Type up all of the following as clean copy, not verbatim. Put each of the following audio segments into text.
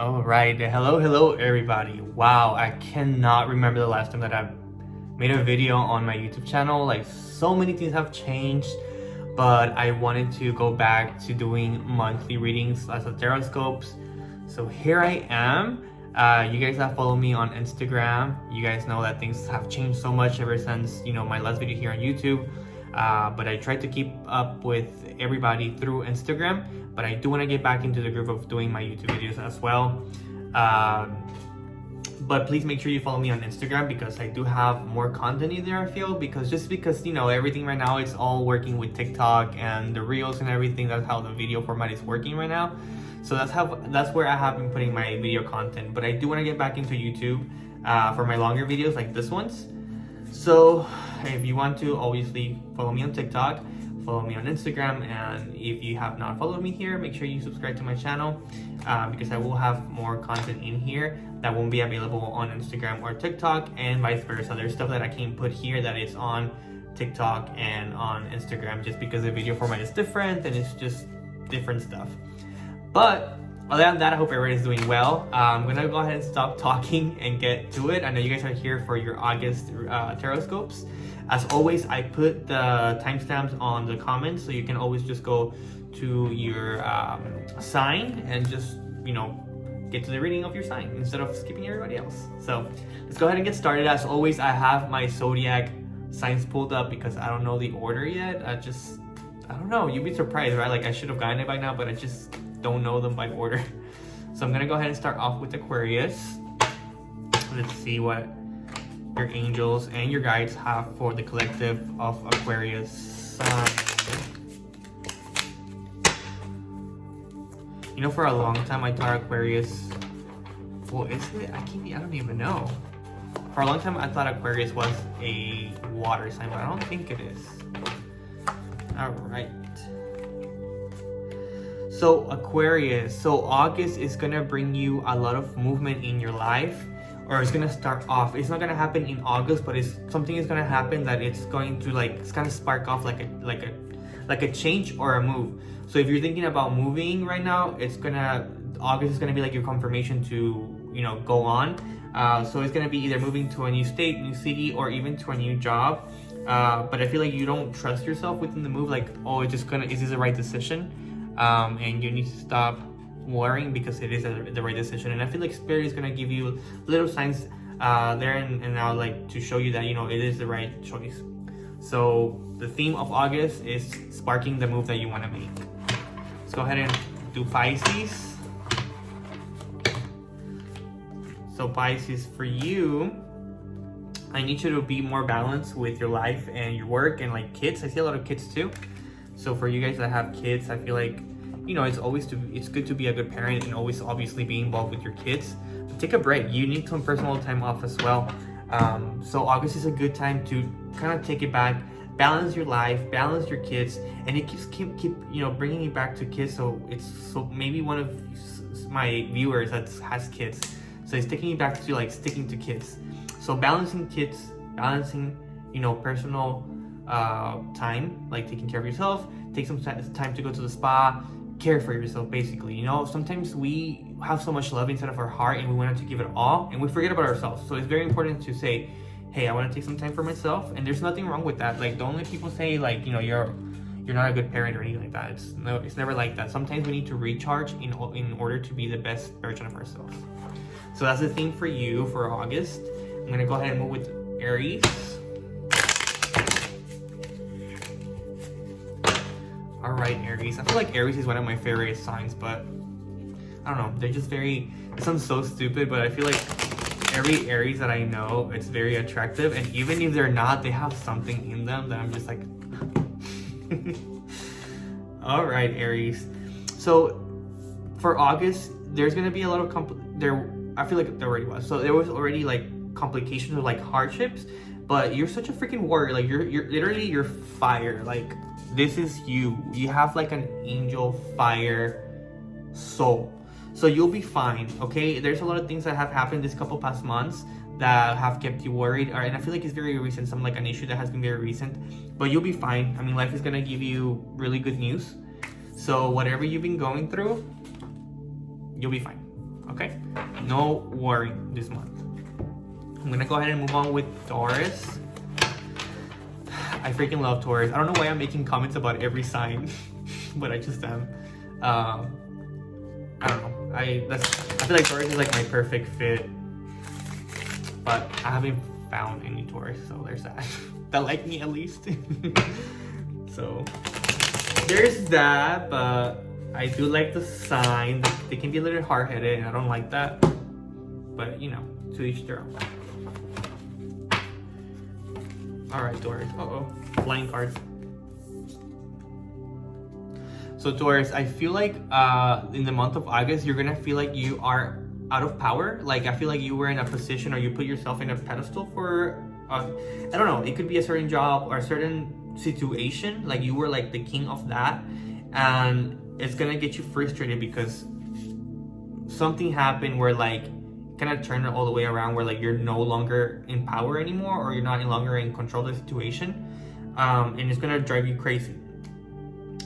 All right, hello everybody. Wow, I cannot remember the last time that I made a video on my YouTube channel. Like, so many things have changed, but I wanted to go back to doing monthly readings as a Tarotscopes. So here I am. You guys that follow me on Instagram, you guys know that things have changed so much ever since, my last video here on YouTube. But I tried to keep up with everybody through Instagram, but I do want to get back into the groove of doing my YouTube videos as well. But please make sure you follow me on Instagram, because I do have more content in there, I feel, because everything right now, it's all working with TikTok and the reels and everything. That's how the video format is working right now. So that's where I have been putting my video content. But I do want to get back into YouTube for my longer videos like this ones. So if you want to, obviously follow me on TikTok, follow me on Instagram, and if you have not followed me here, make sure you subscribe to my channel, because I will have more content in here that won't be available on Instagram or TikTok, and vice versa. There's stuff that I can put here that is on TikTok and on Instagram, just because the video format is different and it's just different stuff. But other than that, I hope everybody's doing well. I'm gonna go ahead and stop talking and get to it. I know you guys are here for your August Tarotscopes. As always, I put the timestamps on the comments, so you can always just go to your sign and just, get to the reading of your sign instead of skipping everybody else. So let's go ahead and get started. As always, I have my zodiac signs pulled up because I don't know the order yet. I don't know. You'd be surprised, right? Like, I should have gotten it by now, but I just don't know them by order. So I'm gonna go ahead and start off with Aquarius. Let's see what your angels and your guides have for the collective of Aquarius. For a long time I thought Aquarius, well, is it? I don't even know. For a long time I thought Aquarius was a water sign, but I don't think it is. All right. So Aquarius, so August is gonna bring you a lot of movement in your life, or it's gonna start off. It's not gonna happen in August, but something is gonna happen that it's going to it's gonna spark off like a change or a move. So if you're thinking about moving right now, August is gonna be like your confirmation to go on. So it's gonna be either moving to a new state, new city, or even to a new job. But I feel like you don't trust yourself within the move. Like, oh, is this the right decision? And you need to stop worrying, because it is the right decision. And I feel like Spirit is going to give you little signs there and now, like, to show you that it is the right choice. So the theme of August is sparking the move that you want to make. Let's go ahead and do Pisces. So Pisces, for you, I need you to be more balanced with your life and your work and like kids. I see a lot of kids too. So for you guys that have kids, I feel like, it's good to be a good parent and always obviously be involved with your kids. But take a break. You need some personal time off as well. So August is a good time to kind of take it back, balance your life, balance your kids, and it keep bringing it back to kids. So maybe one of my viewers that has kids, so it's taking it back to like sticking to kids. So balancing kids, balancing personal time, like taking care of yourself, take some time to go to the spa, care for yourself, basically. Sometimes we have so much love inside of our heart and we want to give it all, and we forget about ourselves. So it's very important to say, hey, I want to take some time for myself, and there's nothing wrong with that. Like, don't let people say like you're not a good parent or anything like that. It's never like that. Sometimes we need to recharge in order to be the best version of ourselves. So that's the theme for you for August. I'm gonna go ahead and move with Aries. All right, Aries. I feel like Aries is one of my favorite signs, but I don't know. They're just it sounds so stupid, but I feel like every Aries that I know, it's very attractive. And even if they're not, they have something in them that I'm just like, all right, Aries. So for August, there's going to be a lot of I feel like there already was. So there was already like complications or like hardships, but you're such a freaking warrior. Like you're fire. Like, this is you have like an angel fire soul, so you'll be fine. Okay, there's a lot of things that have happened this couple past months that have kept you worried, and I feel like it's very recent, like an issue that has been very recent, but you'll be fine. I mean, life is gonna give you really good news. So whatever you've been going through, you'll be fine. okay? No worry this month. I'm gonna go ahead and move on with Taurus. I freaking love Taurus. I don't know why I'm making comments about every sign, but I just am. I don't know. I feel like Taurus is like my perfect fit, but I haven't found any Taurus, so there's that. That like me at least. So there's that, but I do like the sign. They can be a little hard-headed, and I don't like that. But you know, to each their own. All right, Taurus. Flying card. So Taurus, I feel like in the month of August, you're gonna feel like you are out of power. Like I feel like you were in a position, or you put yourself in a pedestal for, I don't know. It could be a certain job or a certain situation. Like you were like the king of that, and it's gonna get you frustrated because something happened where like kind of turn it all the way around, where like you're no longer in power anymore, or you're not any longer in control of the situation, and it's gonna drive you crazy.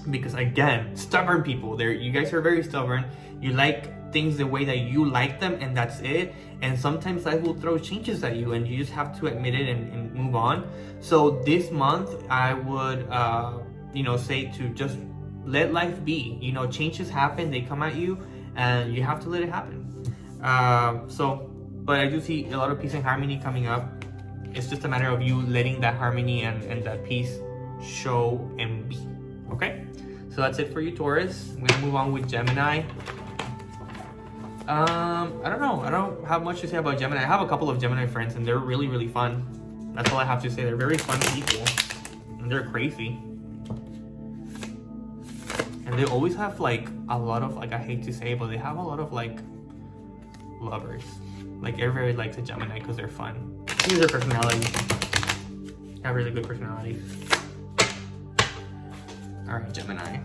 Because again, stubborn people, you guys are very stubborn. You like things the way that you like them, and that's it. And sometimes life will throw changes at you, and you just have to admit it and move on. So this month, I would, say to just let life be. You know, changes happen; they come at you, and you have to let it happen. But I do see a lot of peace and harmony coming up. It's just a matter of you letting that harmony and that peace show and be. Okay, so that's it for you, Taurus. I'm gonna move on with Gemini. I don't know. I don't have much to say about Gemini. I have a couple of Gemini friends, and they're really, really fun. That's all I have to say. They're very fun people, and they're crazy. And they always have like a lot of, like, I hate to say it, but they have a lot of like lovers. Like everybody likes a Gemini because they're fun. These are personalities. They have really good personalities. All right, Gemini.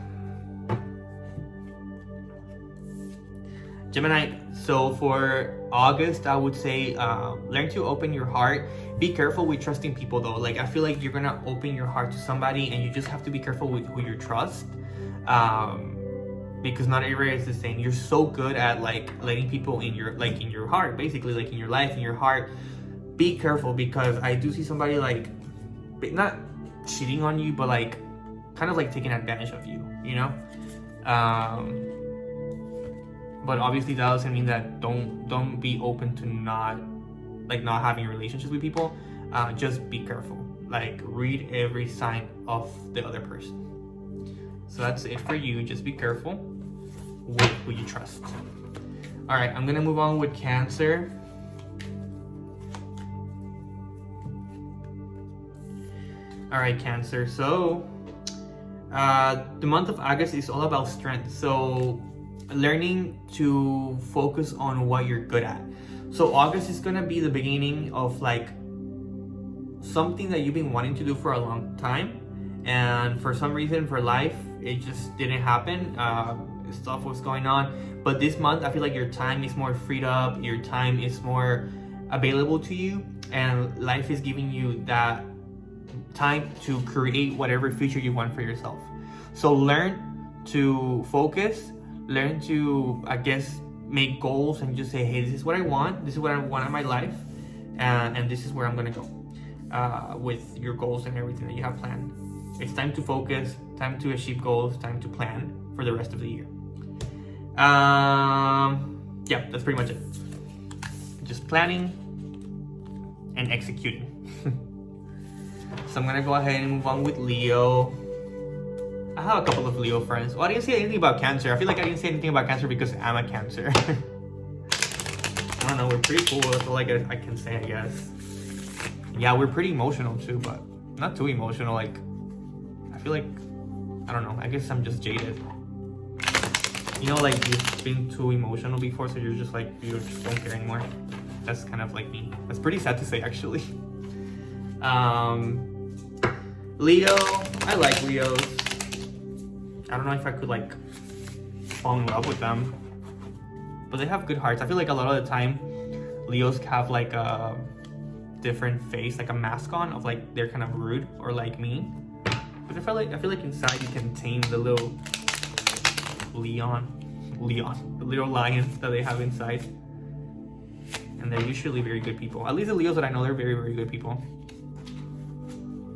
Gemini, so for August, I would say learn to open your heart. Be careful with trusting people though. Like I feel like you're gonna open your heart to somebody, and you just have to be careful with who you trust. Because not everybody is the same. You're so good at like letting people in your heart, basically, like in your life, in your heart. Be careful, because I do see somebody like not cheating on you, but like kind of like taking advantage of you, you know? But obviously that doesn't mean that don't be open to not having relationships with people. Just be careful. Like read every sign of the other person. So that's it for you. Just be careful with who you trust. All right, I'm gonna move on with Cancer. All right, Cancer. So the month of August is all about strength. So learning to focus on what you're good at. So August is gonna be the beginning of like something that you've been wanting to do for a long time, and for some reason for life it just didn't happen. Stuff was going on, but this month I feel like your time is more freed up, your time is more available to you, and life is giving you that time to create whatever future you want for yourself. So learn to focus, learn to, I guess, make goals and just say, hey, this is what I want, this is what I want in my life, and this is where I'm gonna go with your goals and everything that you have planned. It's time to focus, time to achieve goals, time to plan for the rest of the year. Yeah, that's pretty much it. Just planning and executing. So I'm gonna go ahead and move on with Leo. I have a couple of Leo friends. Well, I didn't say anything about Cancer. I feel like I didn't say anything about Cancer because I'm a Cancer. I don't know, we're pretty cool. That's all I can say, I guess. Yeah, we're pretty emotional too, but not too emotional. Like, I feel like, I don't know, I guess I'm just jaded. You know, like you've been too emotional before, so you're just like, you just don't care anymore. That's kind of like me. That's pretty sad to say, actually. Leo, I like Leos. I don't know if I could like fall in love with them, but they have good hearts. I feel like a lot of the time Leos have like a different face, like a mask on of like they're kind of rude or like mean. But I feel like inside you can tame the little Leon. Leon, the little lions that they have inside. And they're usually very good people. At least the Leos that I know, they're very, very good people.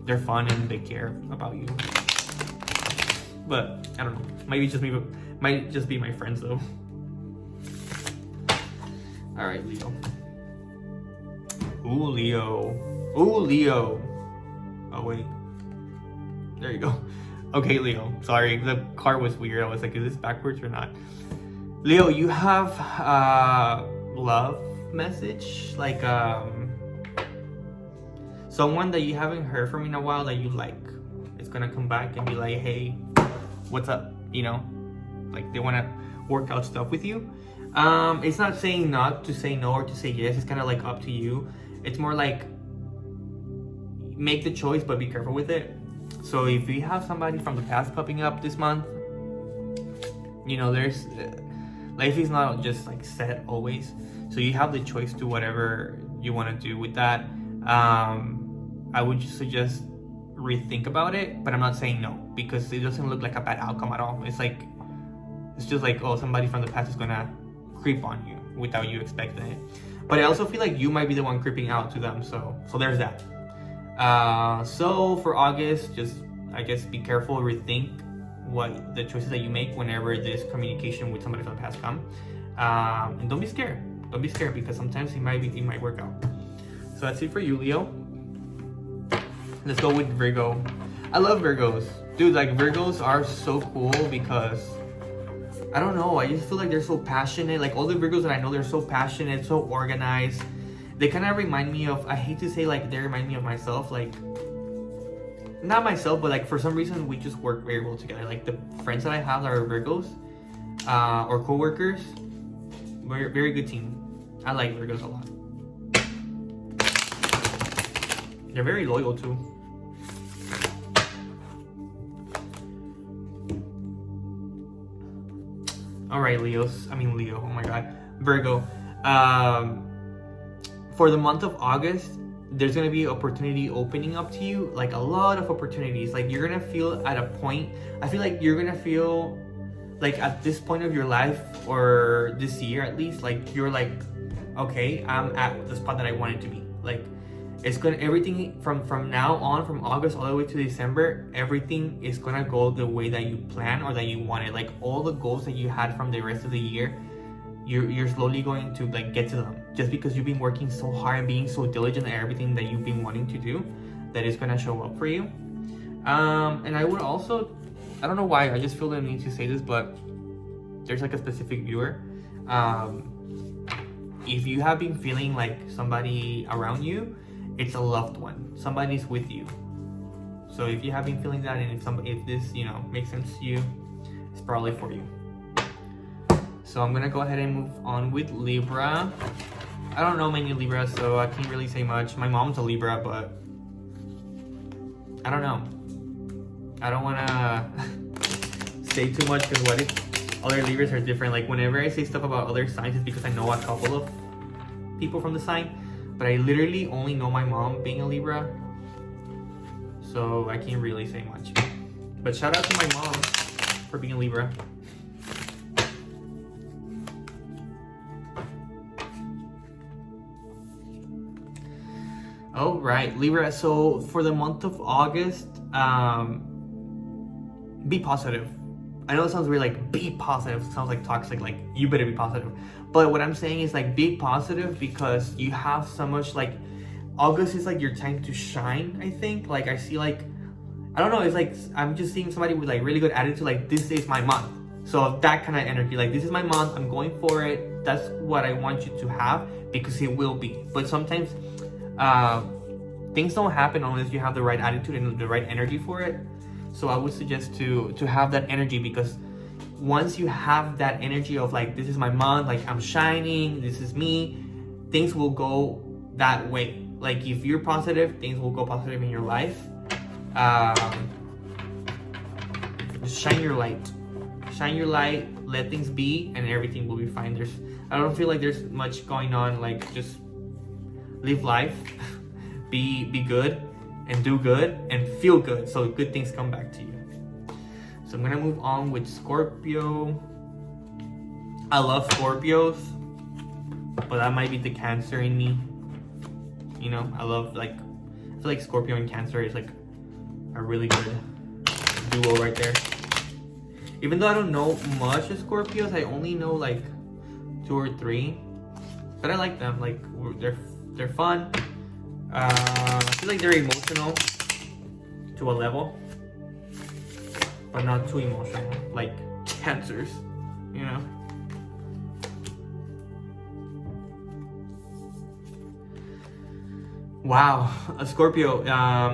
They're fun and they care about you. But I don't know. Might just be my friends though. All right, Leo. Ooh, Leo. Ooh, Leo. Oh wait. There you go. Okay, Leo. Sorry, the card was weird. I was like, is this backwards or not? Leo, you have love message, like someone that you haven't heard from in a while that you like. It's gonna come back and be like, hey, what's up? You know, like they want to work out stuff with you. It's not saying not to say no or to say yes. It's kind of like up to you. It's more like make the choice, but be careful with it. So if you have somebody from the past popping up this month, you know, there's life is not just like set always. So you have the choice to whatever you want to do with that. I would just suggest rethink about it, but I'm not saying no, because it doesn't look like a bad outcome at all. It's just like, oh, somebody from the past is gonna creep on you without you expecting it. But I also feel like you might be the one creeping out to them, so there's that. So for August, just I guess be careful, rethink what the choices that you make whenever this communication with somebody from the past come, and don't be scared. Don't be scared, because sometimes it might work out. So that's it for you, Leo. Let's go with Virgo. I love Virgos, dude. Like Virgos are so cool because I don't know. I just feel like they're so passionate. Like all the Virgos that I know, they're so passionate, so organized. They kind of remind me of, I hate to say like they remind me of myself, like not myself, but like for some reason we just work very well together. Like the friends that I have that are Virgos, or co-workers, very, very good team. I like Virgos a lot. They're very loyal too. All right, Leo, oh my God, Virgo. For the month of August, there's gonna be opportunity opening up to you, like a lot of opportunities. Like you're gonna feel at a point, I feel like you're gonna feel like at this point of your life, or this year at least, like you're like, okay, I'm at the spot that I wanted to be. Like it's gonna, everything from now on, from August all the way to December, everything is gonna go the way that you plan or that you wanted. Like all the goals that you had from the rest of the year, you're slowly going to like get to them, just because you've been working so hard and being so diligent at everything that you've been wanting to do, that is gonna show up for you. And I would also, I don't know why, I just feel the need to say this, but there's like a specific viewer. If you have been feeling like somebody around you, it's a loved one, somebody's with you. So if you have been feeling that, and if this, you know, makes sense to you, it's probably for you. So I'm gonna go ahead and move on with Libra. I don't know many Libras, so I can't really say much. My mom's a Libra, but I don't know. I don't wanna say too much, because what if other Libras are different? Like whenever I say stuff about other signs, it's because I know a couple of people from the sign, but I literally only know my mom being a Libra, so I can't really say much. But shout out to my mom for being a Libra. All right, Libra. So for the month of August, be positive. I know it sounds weird, like be positive. It sounds like toxic, like you better be positive. But what I'm saying is like be positive, because you have so much, like August is like your time to shine, I think. Like I see, like, I don't know, it's like I'm just seeing somebody with like really good attitude, like this is my month. So that kind of energy, like this is my month, I'm going for it. That's what I want you to have, because it will be. But sometimes things don't happen unless you have the right attitude and the right energy for it. So I would suggest to have that energy, because once you have that energy of like, this is my month, like I'm shining, this is me, things will go that way. Like if you're positive, things will go positive in your life. Just shine your light, let things be, and everything will be fine. I don't feel like there's much going on. Like just live life, be good, and do good, and feel good, so good things come back to you. So I'm gonna move on with Scorpio. I love Scorpios, but that might be the Cancer in me. You know, I love, like, I feel like Scorpio and Cancer is like a really good duo right there. Even though I don't know much of Scorpios, I only know like 2 or 3, but I like them. Like, they're fun. I feel like they're emotional to a level, but not too emotional like Cancers, you know. Wow, a Scorpio,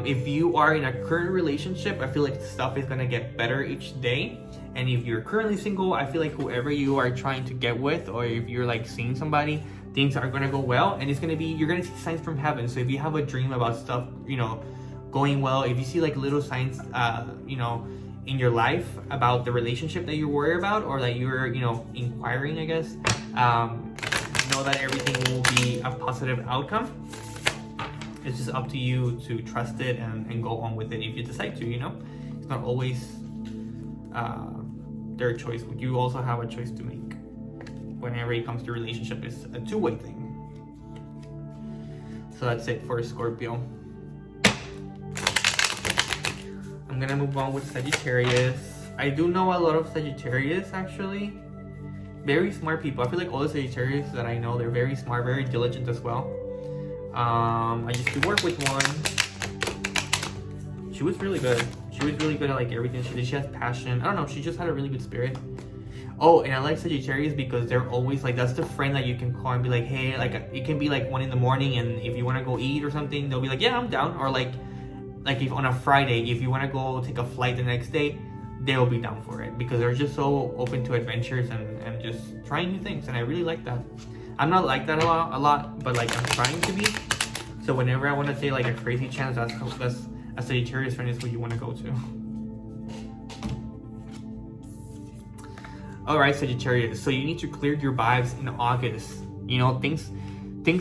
if you are in a current relationship, I feel like stuff is gonna get better each day. And if you're currently single, I feel like whoever you are trying to get with, or if you're like seeing somebody, things are gonna go well, and it's gonna be, you're gonna see signs from heaven. So if you have a dream about stuff, you know, going well, if you see like little signs, you know, in your life about the relationship that you're worried about, or that you're, you know, inquiring, I guess, know that everything will be a positive outcome. It's just up to you to trust it and go on with it if you decide to, you know. It's not always their choice. You also have a choice to make. Whenever it comes to relationship, it's a two-way thing. So that's it for Scorpio. I'm gonna move on with Sagittarius. I do know a lot of Sagittarius, actually. Very smart people. I feel like all the Sagittarius that I know, they're very smart, very diligent as well. I used to work with one. She was really good. She was really good at like everything she did. She has passion. I don't know, she just had a really good spirit. Oh, and I like Sagittarius because they're always like, that's the friend that you can call and be like, hey, like, it can be like 1 a.m, and if you want to go eat or something, they'll be like, yeah, I'm down. Or like if on a Friday, if you want to go take a flight the next day, they'll be down for it, because they're just so open to adventures and just trying new things. And I really like that. I'm not like that a lot, but like I'm trying to be. So whenever I want to take like a crazy chance, that's a Sagittarius friend is who you want to go to. All right, Sagittarius. So you need to clear your vibes in August. You know, things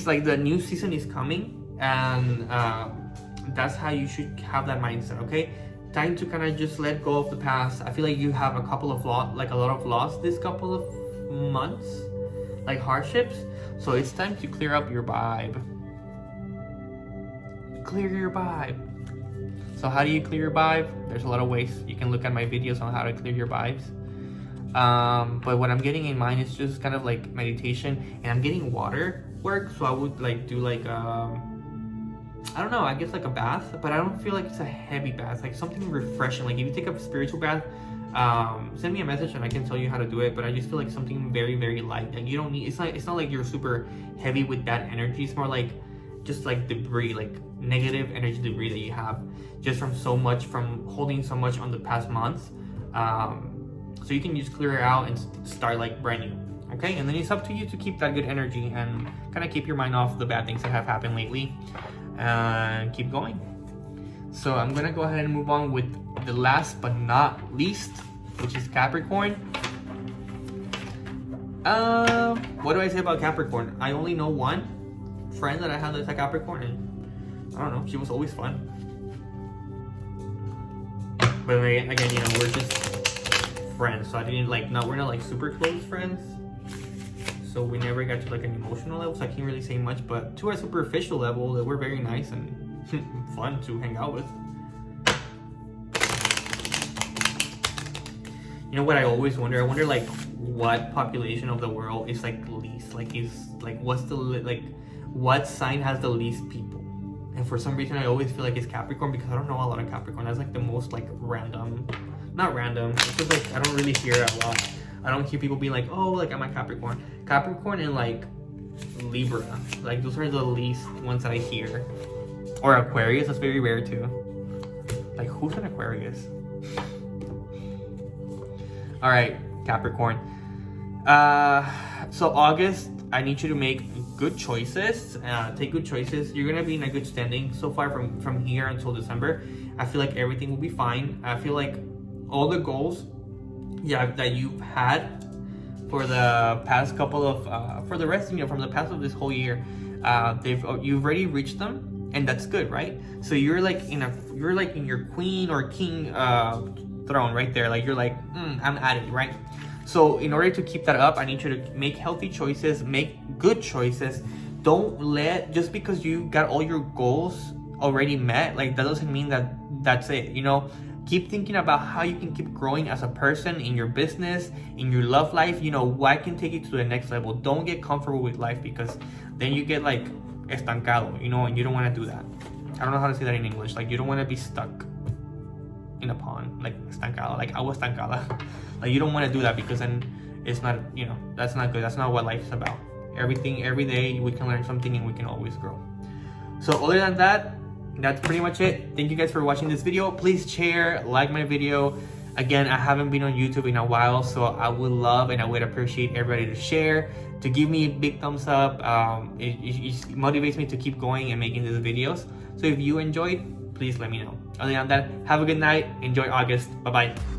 like the new season is coming, and that's how you should have that mindset. Okay, time to kind of just let go of the past. I feel like you have a lot of loss this couple of months, like hardships. So it's time to clear up your vibe. Clear your vibe. So how do you clear your vibe? There's a lot of ways. You can look at my videos on how to clear your vibes. But what I'm getting in mind is just kind of like meditation, and I'm getting water work. So I would like do like I don't know, I guess like a bath, but I don't feel like it's a heavy bath, like something refreshing. Like if you take a spiritual bath, send me a message and I can tell you how to do it. But I just feel like something very, very light. Like you don't need, it's not like you're super heavy with that energy. It's more like just like debris, like negative energy debris that you have just from holding so much on the past months. So you can just clear it out and start like brand new. Okay, and then it's up to you to keep that good energy and kind of keep your mind off the bad things that have happened lately and keep going. So I'm gonna go ahead and move on with the last but not least, which is Capricorn. What do I say about Capricorn? I only know one friend that I had that's a Capricorn, and I don't know, she was always fun. But again, you know, we're just friends, so I didn't like, we're not like super close friends, so we never got to like an emotional level, so I can't really say much. But to a superficial level, they were very nice and fun to hang out with. You know what I always wonder? I wonder like what population of the world is like least, like is like what's the like what sign has the least people? And for some reason I always feel like it's Capricorn, because I don't know a lot of Capricorn. That's like the most like random, not random, it's just like I don't really hear it a lot. I don't hear people being like, oh, like I'm a Capricorn and like Libra, like those are the least ones that I hear. Or Aquarius, that's very rare too. Like who's an Aquarius? All right, Capricorn. So August, I need you to make good choices. Take good choices. You're gonna be in a good standing so far from here until December. I feel like everything will be fine. I feel like all the goals, that you've had for the past couple of, for the rest, from the past of this whole year, you've already reached them, and that's good, right? So you're like in your queen or king throne right there. Like you're like, I'm at it, right? So in order to keep that up, I need you to make healthy choices, make good choices. Don't let, just because you got all your goals already met, like that doesn't mean that that's it, you know. Keep thinking about how you can keep growing as a person in your business, in your love life, you know, what can take you to the next level. Don't get comfortable with life, because then you get like estancado, you know, and you don't want to do that. I don't know how to say that in English. Like, you don't want to be stuck in a pond, like estancado, like agua estancada. Like, you don't want to do that, because then it's not, you know, that's not good. That's not what life is about. Every day we can learn something and we can always grow. So other than that, that's pretty much it. Thank you guys for watching this video. Please share, like my video. Again, I haven't been on YouTube in a while, so I would love and I would appreciate everybody to share, to give me a big thumbs up. It motivates me to keep going and making these videos. So if you enjoyed, please let me know. Other than that, have a good night. Enjoy August. Bye-bye.